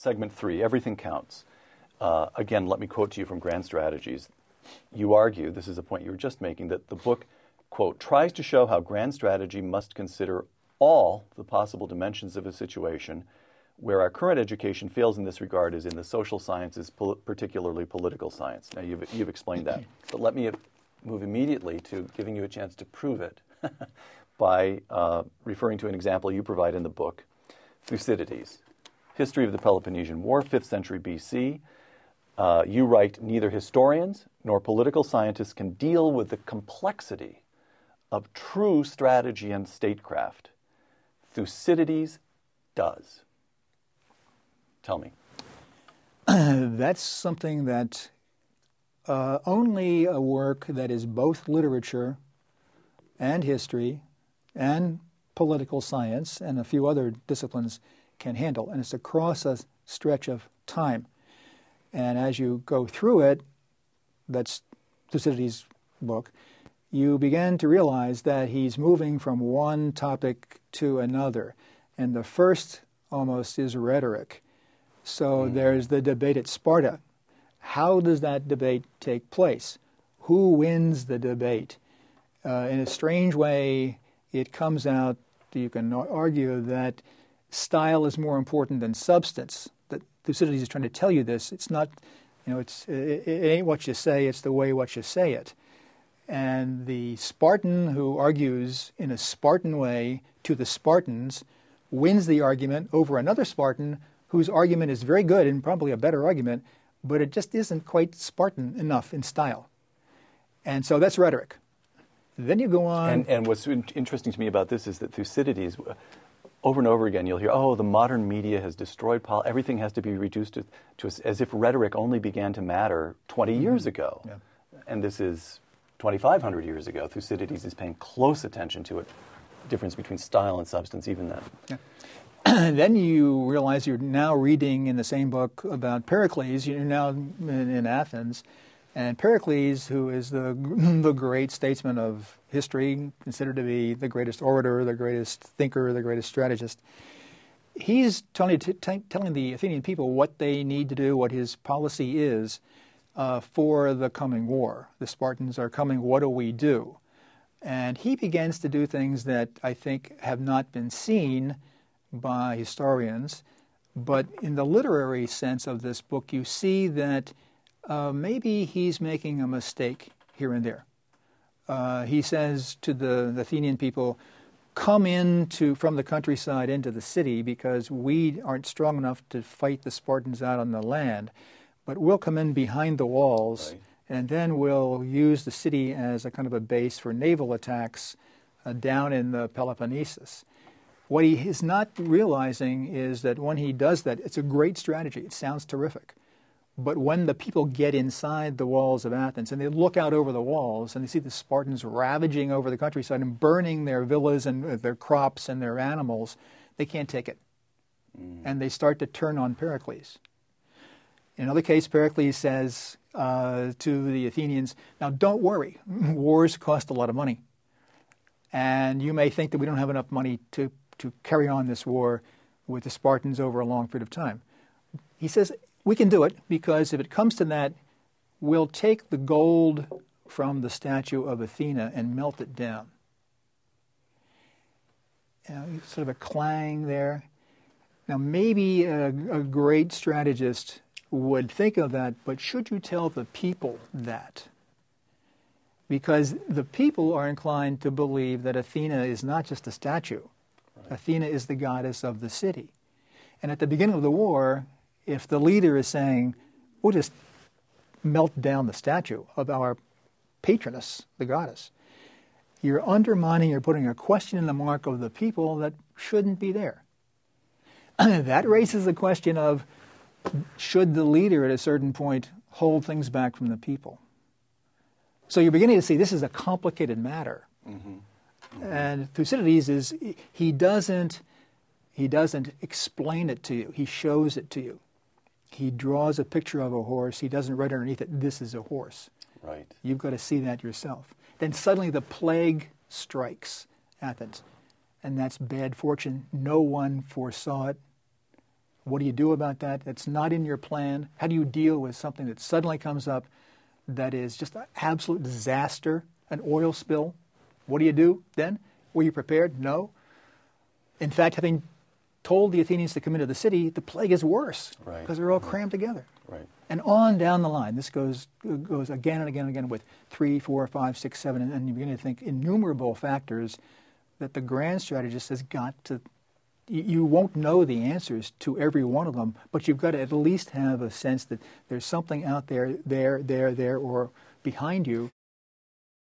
segment 3, everything counts. Again, let me quote to you from Grand Strategies. You argue, this is a point you were just making, that the book, quote, tries to show how grand strategy must consider all the possible dimensions of a situation. Where our current education fails in this regard is in the social sciences, particularly political science. Now, you've explained that. But let me move immediately to giving you a chance to prove it by referring to an example you provide in the book, Thucydides, History of the Peloponnesian War, 5th century BC. You write, neither historians nor political scientists can deal with the complexity of true strategy and statecraft. Thucydides does. Tell me. That's something that only a work that is both literature and history and political science and a few other disciplines can handle. And it's across a stretch of time. And as you go through it, that's Thucydides' book, you begin to realize that he's moving from one topic to another. And the first almost is rhetoric. So there's the debate at Sparta. How does that debate take place? Who wins the debate? In a strange way, it comes out, you can argue that style is more important than substance. That Thucydides is trying to tell you this. It's not, it ain't what you say, it's the way what you say it. And the Spartan who argues in a Spartan way to the Spartans wins the argument over another Spartan whose argument is very good and probably a better argument, but it just isn't quite Spartan enough in style. And so that's rhetoric. Then you go on. And what's interesting to me about this is that Thucydides, over and over again, you'll hear, oh, the modern media has destroyed everything has to be reduced to as if rhetoric only began to matter 20 years ago. Yeah. And this is 2,500 years ago. Thucydides is paying close attention to it, difference between style and substance even then. Yeah. Then you realize you're now reading in the same book about Pericles. You're now in Athens. And Pericles, who is the great statesman of history, considered to be the greatest orator, the greatest thinker, the greatest strategist, he's telling the Athenian people what they need to do, what his policy is for the coming war. The Spartans are coming, what do we do? And he begins to do things that I think have not been seen by historians, but in the literary sense of this book, you see that maybe he's making a mistake here and there. He says to the Athenian people, come from the countryside into the city because we aren't strong enough to fight the Spartans out on the land, but we'll come in behind the walls, right, and then we'll use the city as a kind of a base for naval attacks down in the Peloponnesus. What he is not realizing is that when he does that, it's a great strategy. It sounds terrific. But when the people get inside the walls of Athens and they look out over the walls and they see the Spartans ravaging over the countryside and burning their villas and their crops and their animals, they can't take it. And they start to turn on Pericles. In another case, Pericles says to the Athenians, now don't worry, wars cost a lot of money. And you may think that we don't have enough money to carry on this war with the Spartans over a long period of time. He says, we can do it because if it comes to that, we'll take the gold from the statue of Athena and melt it down. Sort of a clang there. Now, maybe a great strategist would think of that, but should you tell the people that? Because the people are inclined to believe that Athena is not just a statue. Right. Athena is the goddess of the city. And at the beginning of the war, if the leader is saying, we'll just melt down the statue of our patroness, the goddess, you're undermining, you're putting a question in the mark of the people that shouldn't be there. That raises the question of, should the leader at a certain point hold things back from the people? So you're beginning to see this is a complicated matter. And Thucydides he doesn't explain it to you. He shows it to you. He draws a picture of a horse. He doesn't write underneath it, this is a horse. Right. You've got to see that yourself. Then suddenly the plague strikes Athens. And that's bad fortune. No one foresaw it. What do you do about that? It's not in your plan. How do you deal with something that suddenly comes up that is just an absolute disaster, an oil spill? What do you do then? Were you prepared? No. In fact, having told the Athenians to come into the city, the plague is worse because they're all crammed together. Right. And on down the line, this goes again and again and again with 3, 4, 5, 6, 7, and you begin to think innumerable factors that the grand strategist has got to. You won't know the answers to every one of them, but you've got to at least have a sense that there's something out there, or behind you